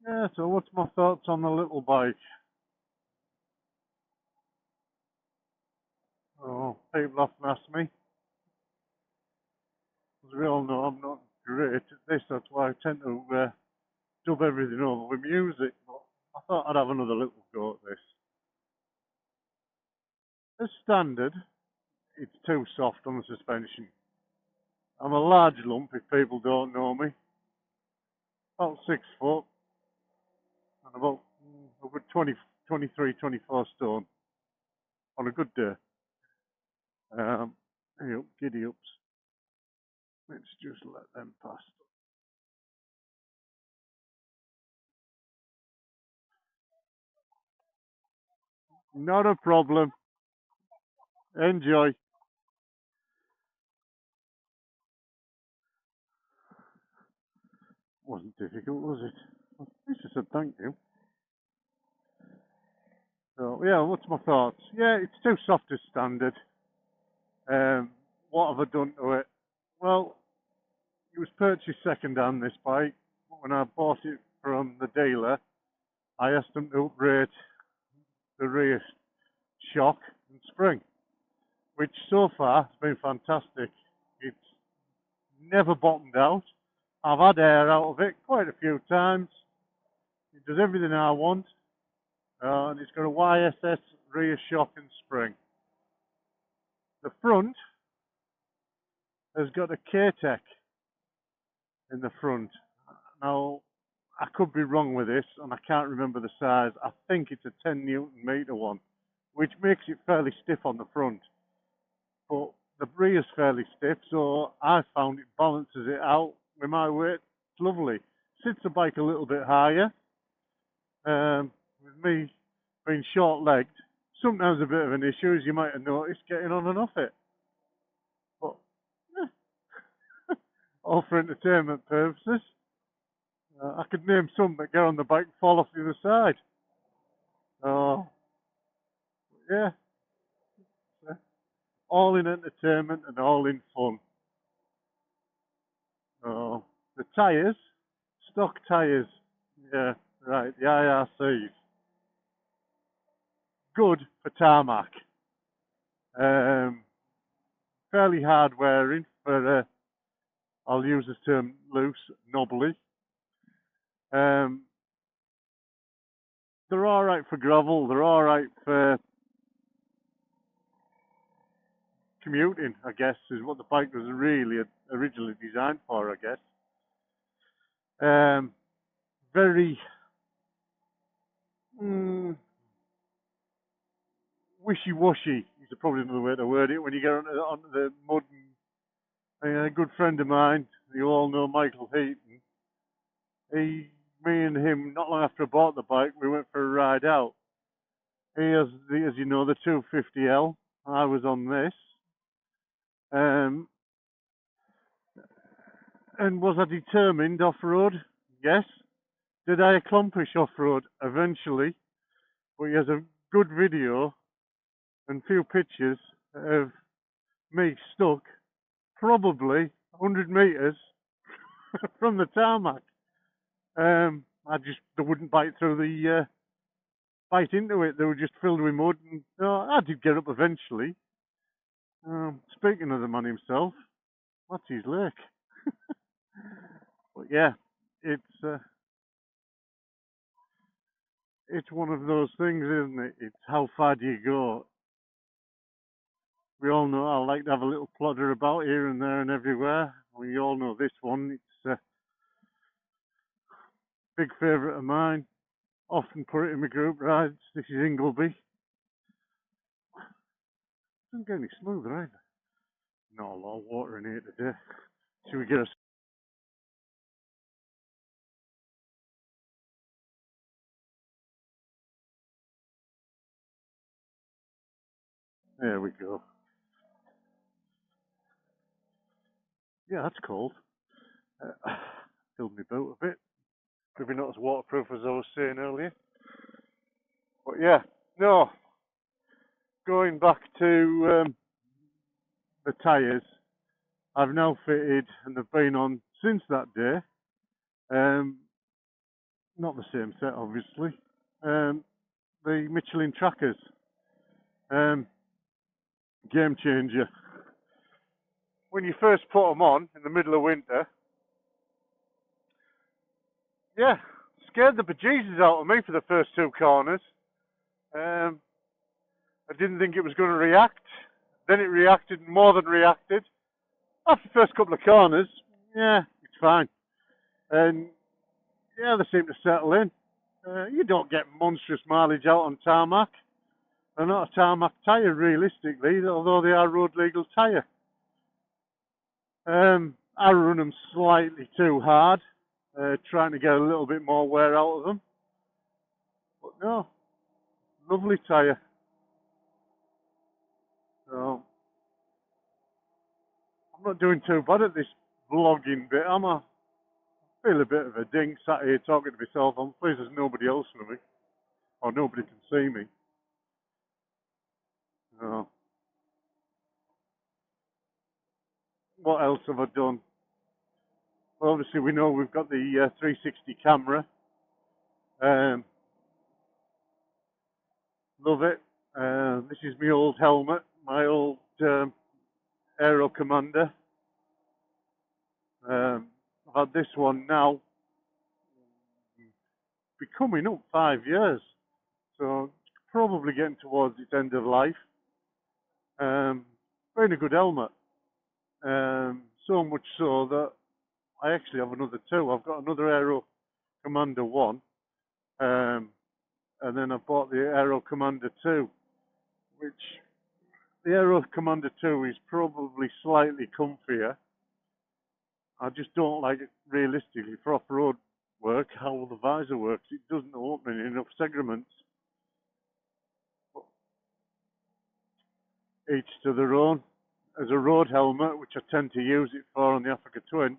Yeah, so what's my thoughts on the little bike? Oh, people often ask me, as we all know I'm not great at this, that's why I tend to dub everything over with music, but I thought I'd have another little go at this. As standard, it's too soft on the suspension. I'm a large lump if people don't know me, about 6 foot, and about over 20, 23, 24 stone on a good day. Hey up, giddy ups. Let's just let them pass. Not a problem. Enjoy. Wasn't difficult, was it? At least I said thank you. So yeah, what's my thoughts? Yeah, it's too soft as standard. Um, what have I done to it? Well, it was purchased second hand, this bike. When I bought it from the dealer, I asked them to upgrade the rear shock and spring, which so far has been fantastic. It's never bottomed out. I've had air out of it quite a few times. It does everything I want, and it's got a YSS rear shock and spring. The front has got a K-Tech in the front. Now, I could be wrong with this, and I can't remember the size. I think it's a 10 Newton meter one, which makes it fairly stiff on the front. But the rear's fairly stiff, so I found it balances it out with my weight. It's lovely. Sits the bike a little bit higher. With me being short-legged, sometimes a bit of an issue, as you might have noticed, getting on and off it. But all for entertainment purposes. I could name some that get on the bike and fall off the other side. Oh, yeah. All in entertainment and all in fun. Oh, the tyres, stock tyres. Yeah, right, the IRCs. Good for tarmac. Um, fairly hard wearing for, I'll use the term loose, knobbly. Um, they're alright for gravel, they're alright for commuting, I guess, is what the bike was really originally designed for, I guess. Very wishy-washy is probably another way to word it. When you get onto the mud, and a good friend of mine, you all know Michael Heaton, me and him, not long after I bought the bike, we went for a ride out. He has, as you know, the 250L. I was on this. Um, and was I determined off-road? Yes. Did I accomplish off-road? Eventually. But he has a good video and few pictures of me stuck probably 100 metres from the tarmac. They wouldn't bite through bite into it. They were just filled with mud. And I did get up eventually. Speaking of the man himself, what's his lake? But yeah, it's uh, it's one of those things, isn't it? It's how far do you go? We all know I like to have a little plodder about here and there and everywhere. We all know this one. It's a big favourite of mine. Often put it in my group rides. This is Ingleby. Doesn't get any smoother either. Not a lot of water in here today. Should we get a... There we go. Yeah, that's cold. Filled me boat a bit. Maybe not as waterproof as I was saying earlier. But yeah, no. Going back to the tyres, I've now fitted, and they've been on since that day, not the same set, obviously. The Michelin trackers. Game changer. When you first put them on in the middle of winter, yeah, scared the bejesus out of me for the first two corners. I didn't think it was going to react. Then it reacted, more than reacted. After the first couple of corners, yeah, it's fine. And yeah, they seem to settle in. You don't get monstrous mileage out on tarmac. They're not a tarmac tyre, realistically, although they are road legal tyre. I run them slightly too hard, trying to get a little bit more wear out of them. But no, lovely tyre. So, I'm not doing too bad at this vlogging bit, am I? I feel a bit of a ding sat here talking to myself. I'm pleased there's nobody else with me, or nobody can see me. So, what else have I done? Well, obviously we know we've got the 360 camera. Love it. This is my old helmet, my old Aero Commander. I've had this one now, becoming up 5 years, so probably getting towards its end of life. Been a good helmet. So much so that I actually have another two. I've got another Aero Commander 1, and then I bought the Aero Commander 2, which the Aero Commander 2 is probably slightly comfier. I just don't like it realistically for off-road work, how the visor works. It doesn't open in enough segments. But each to their own. As a road helmet, which I tend to use it for on the Africa Twin,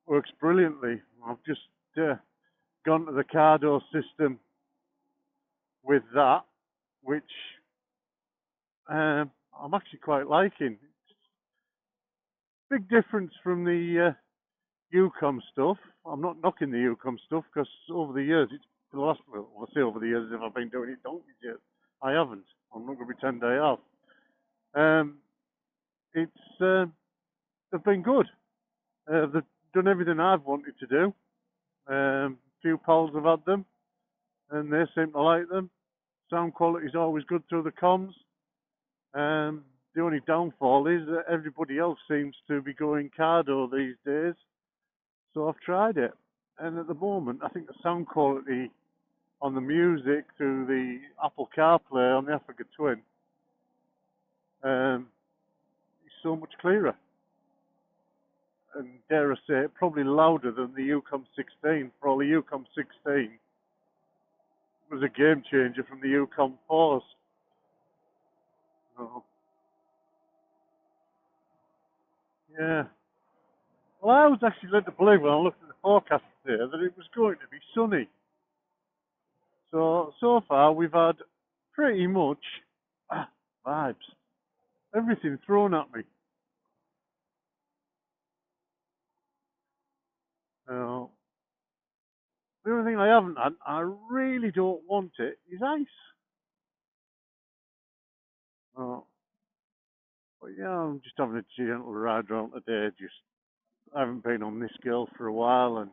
works brilliantly. I've just gone to the Cardo system with that, which I'm actually quite liking. Big difference from the UCOM stuff. I'm not knocking the UCOM stuff because over the years, it's the last, well, I'll say over the years if I've been doing it donkeys yet. I haven't. I'm not going to pretend I have. They've been good. They've done everything I've wanted to do. Few pals have had them, and they seem to like them. Sound quality is always good through the comms. The only downfall is that everybody else seems to be going Cardo these days, so I've tried it. And at the moment, I think the sound quality on the music through the Apple CarPlay on the Africa Twin is so much clearer. And dare I say it, probably louder than the UCOM 16. For all the UCOM 16 was a game changer from the UCOM 4s. So, yeah. Well, I was actually led to believe when I looked at the forecast today that it was going to be sunny. So far we've had pretty much vibes. Everything thrown at me. The only thing I haven't had, I really don't want it, is ice. But yeah, I'm just having a gentle ride around today. I haven't been on this girl for a while, and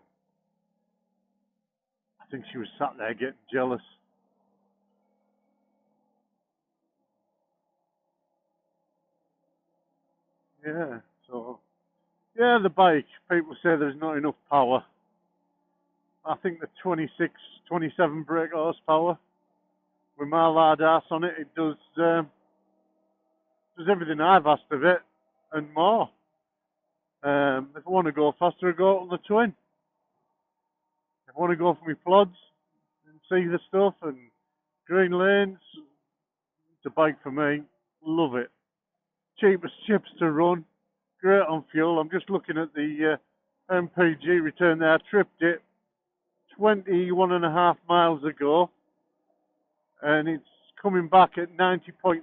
I think she was sat there getting jealous. Yeah, so yeah, the bike. People say there's not enough power. I think the 26, 27 brake horsepower with my lard ass on it, it does everything I've asked of it and more. If I want to go faster, I go on the Twin. If I want to go for my plods and see the stuff and Greenlanes, it's a bike for me. Love it. Cheapest chips to run. Great on fuel. I'm just looking at the MPG return there. I tripped it 21.5 miles ago, and it's coming back at 90.6.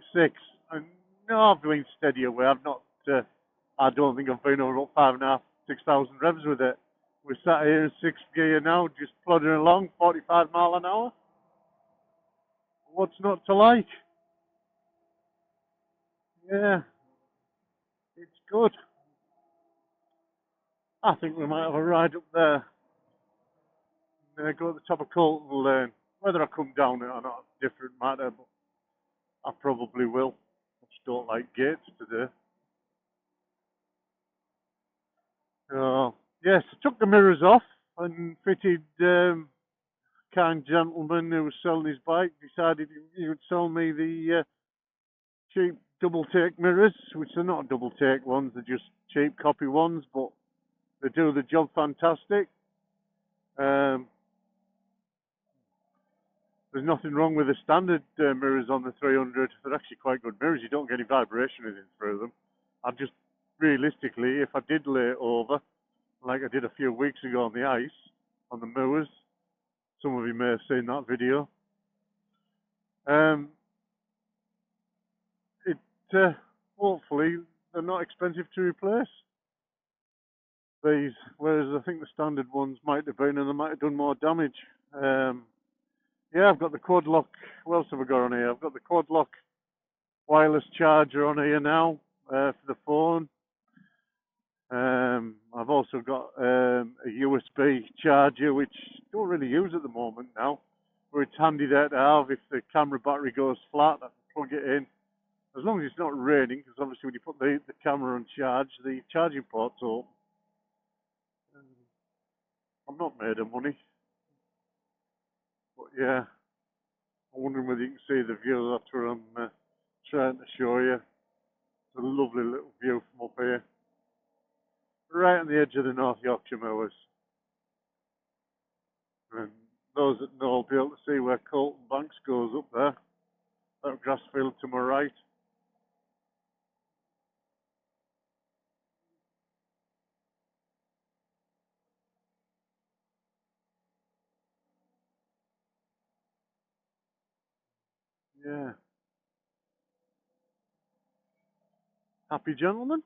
And no, I've been steady away. I don't think I've been over 5,500, 6,000 revs with it We're sat here in sixth gear now, just plodding along, 45 mile an hour. What's not to like? Yeah, it's good. I think we might have a ride up there. Go to the top of Colton Lane. Whether I come down it or not, different matter, but I probably will. I just don't like gates today. So, yes, I took the mirrors off and fitted. Kind gentleman who was selling his bike decided he would sell me the cheap double take mirrors, which are not double take ones, they're just cheap copy ones, but they do the job fantastic. There's nothing wrong with the standard mirrors on the 300. They're actually quite good mirrors. You don't get any vibration in through them. I just, realistically, if I did lay it over, like I did a few weeks ago on the ice, on the moors, some of you may have seen that video, it hopefully they're not expensive to replace these, whereas I think the standard ones might have been and they might have done more damage. Yeah, I've got the quad lock. What else have I got on here? I've got the quad lock wireless charger on here now for the phone. I've also got a USB charger, which I don't really use at the moment now, but it's handy there to have if the camera battery goes flat. I can plug it in, as long as it's not raining, because obviously when you put the camera on charge, the charging port's open. I'm not made of money, but yeah, I'm wondering whether you can see the view. That's what I'm trying to show you. It's a lovely little view from up here, right on the edge of the North Yorkshire Moors. And those that know will be able to see where Colton Banks goes up there. That grass field to my right. Yeah. Happy gentleman?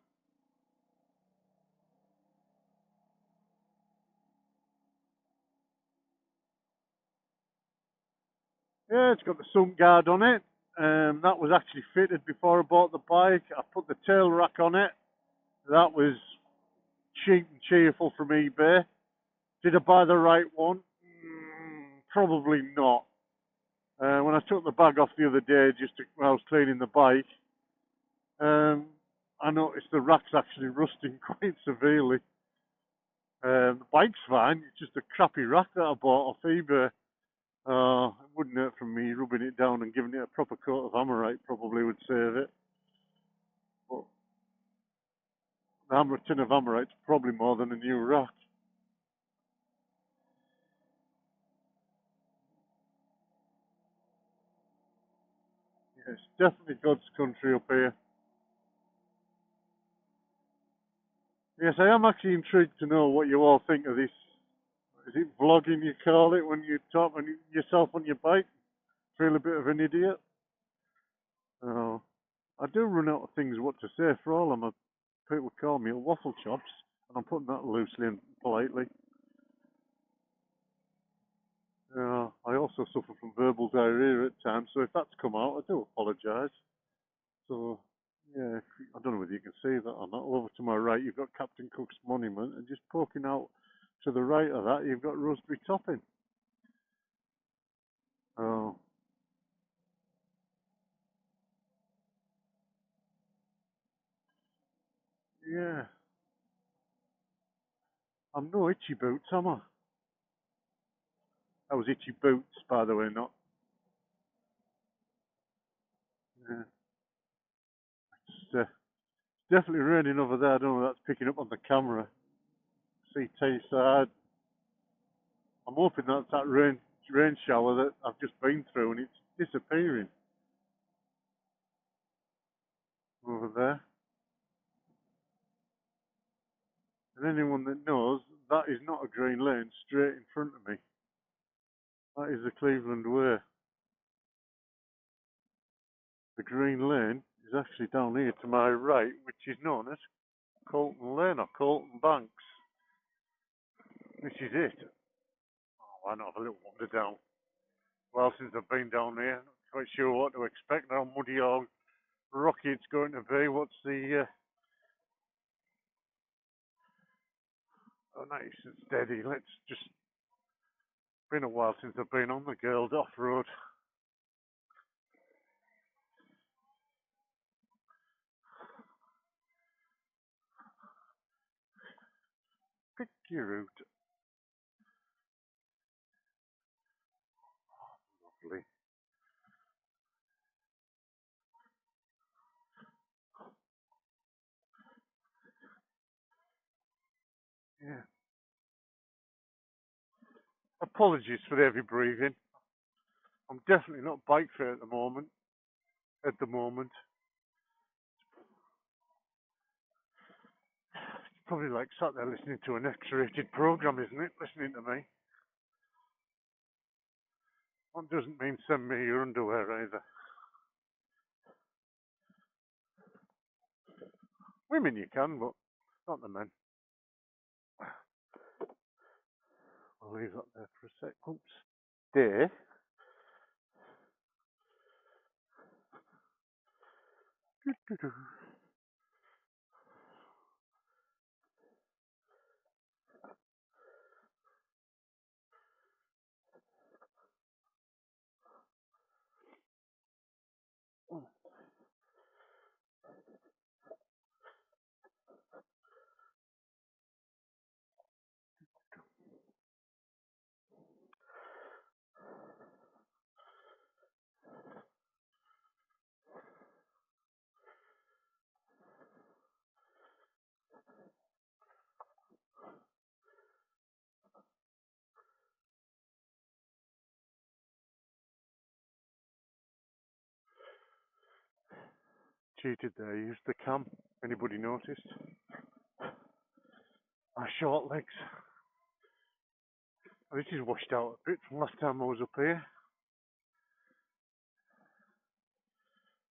Yeah, it's got the sump guard on it. That was actually fitted before I bought the bike. I put the tail rack on it. That was cheap and cheerful from eBay. Did I buy the right one? Probably not. When I took the bag off the other day, when I was cleaning the bike, I noticed the rack's actually rusting quite severely. The bike's fine, it's just a crappy rack that I bought off eBay. It wouldn't hurt from me rubbing it down and giving it a proper coat of Amorite, probably would save it. But the tin of Amorite's probably more than a new rack. Yeah, it's definitely God's country up here. Yes, I am actually intrigued to know what you all think of this. Is it vlogging you call it when you talk on yourself on your bike? Feel a bit of an idiot? Oh, I do run out of things what to say for all of them. People call me a waffle chops, and I'm putting that loosely and politely. I also suffer from verbal diarrhea at times, so if that's come out, I do apologise. So, yeah, I don't know whether you can see that or not. Over to my right, you've got Captain Cook's Monument, and just poking out to the right of that, you've got Rosebery Topping. Oh, yeah. I'm no itchy boots, am I? That was itchy boots, by the way, not. Yeah. It's definitely raining over there. I don't know if that's picking up on the camera. CT side. I'm hoping that's that rain shower that I've just been through and it's disappearing over there. And anyone that knows, that is not a green lane straight in front of me. That is the Cleveland Way. The green lane is actually down here to my right, which is known as Colton Lane or Colton Banks. This is it. Oh, why not have a little wander down? Well, since I've been down here, not quite sure what to expect, how muddy or rocky it's going to be. What's the oh, nice and steady. Let's just. Been a while since I've been on the girls off road. Pick your route. Lovely. Yeah. Apologies for the heavy breathing. I'm definitely not bike fit at the moment. It's probably like sat there listening to an X-rated program, isn't it? Listening to me. That doesn't mean send me your underwear either. Women you can, but not the men. I'll leave that there for a sec. Oops. Day. Cheated there. Used the cam. Anybody noticed? My short legs. This is washed out a bit from last time I was up here.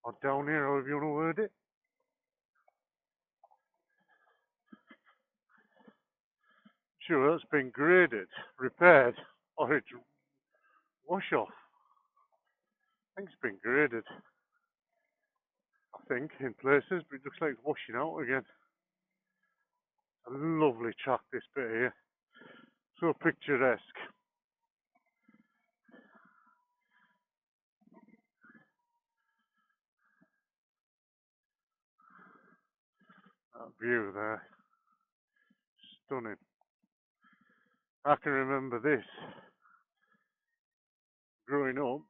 Or down here, however you want to word it. Sure, that's been graded, repaired, or it's wash off. I think it's been graded. I think in places, but it looks like it's washing out again. A lovely track, this bit here. So picturesque. That view there. Stunning. I can remember this. Growing up,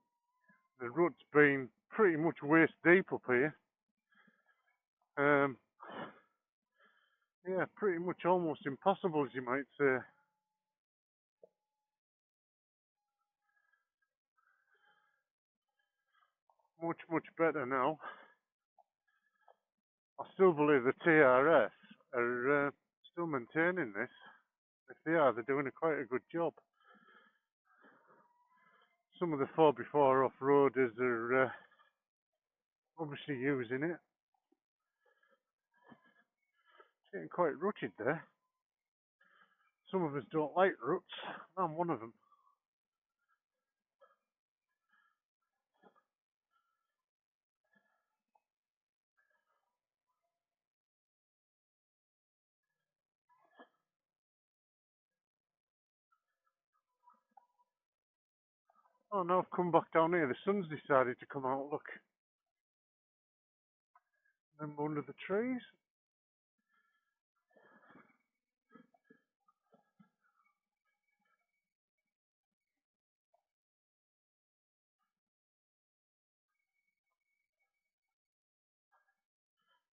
the rut's been pretty much waist deep up here. Yeah, pretty much almost impossible, as you might say. Much, much better now. I still believe the TRF are still maintaining this. If they are, they're doing quite a good job. Some of the 4x4 off-roaders are obviously using it. It's getting quite rutted there. Some of us don't like ruts. I'm one of them. Oh no, I've come back down here. The sun's decided to come out, look. I'm under the trees.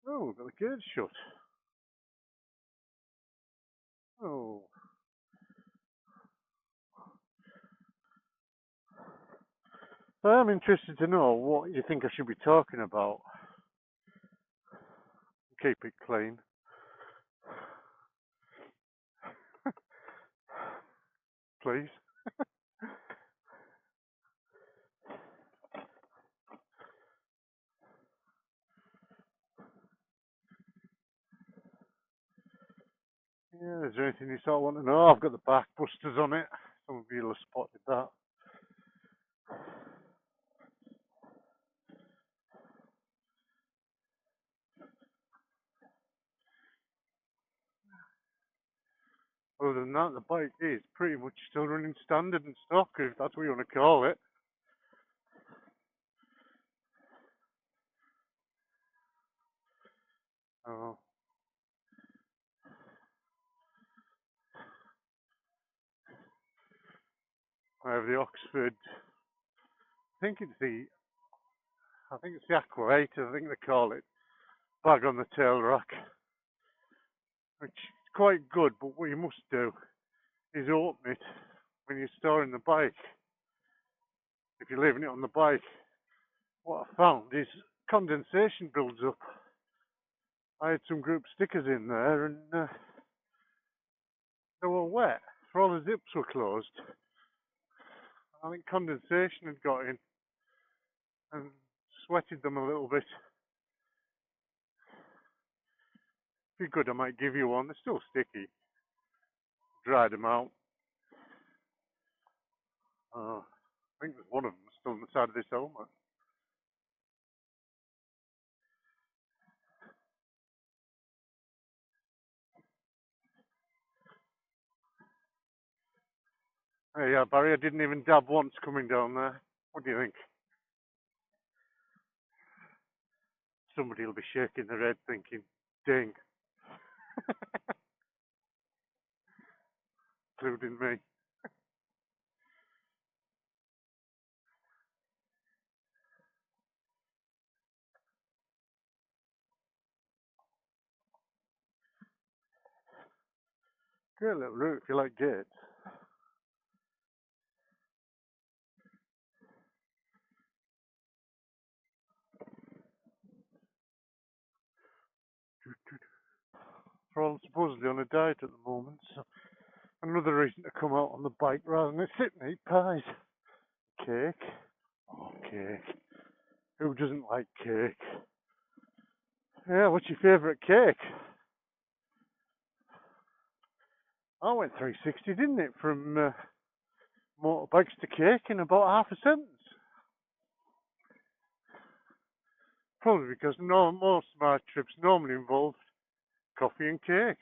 Oh, the gate's shut. Oh. So I'm interested to know what you think I should be talking about. Keep it clean. Please. Yeah, is there anything you sort of want to know. I've got the back busters on it. Some of you will have spotted that. Other than that, the bike is pretty much still running standard and stock, if that's what you want to call it. Oh. I have the Oxford, I think it's the Aqua 8, I think they call it, bag on the tail rack, which is quite good, but what you must do is open it when you're storing the bike. If you're leaving it on the bike, what I found is condensation builds up. I had some group stickers in there and they were wet, so all the zips were closed. I think condensation had got in and sweated them a little bit. If you're good, I might give you one. They're still sticky. Dried them out. I think there's one of them still on the side of this helmet. Hey, yeah, Barry, I didn't even dab once coming down there. What do you think? Somebody will be shaking their head thinking, ding. Including me. Great little route if you like gates. We're all supposedly on a diet at the moment, so another reason to come out on the bike rather than sit and eat pies. Cake. Oh, cake. Who doesn't like cake? Yeah, what's your favourite cake? I went 360, didn't it? From motorbikes to cake in about half a sentence. Probably because most of my trips normally involved coffee and cake.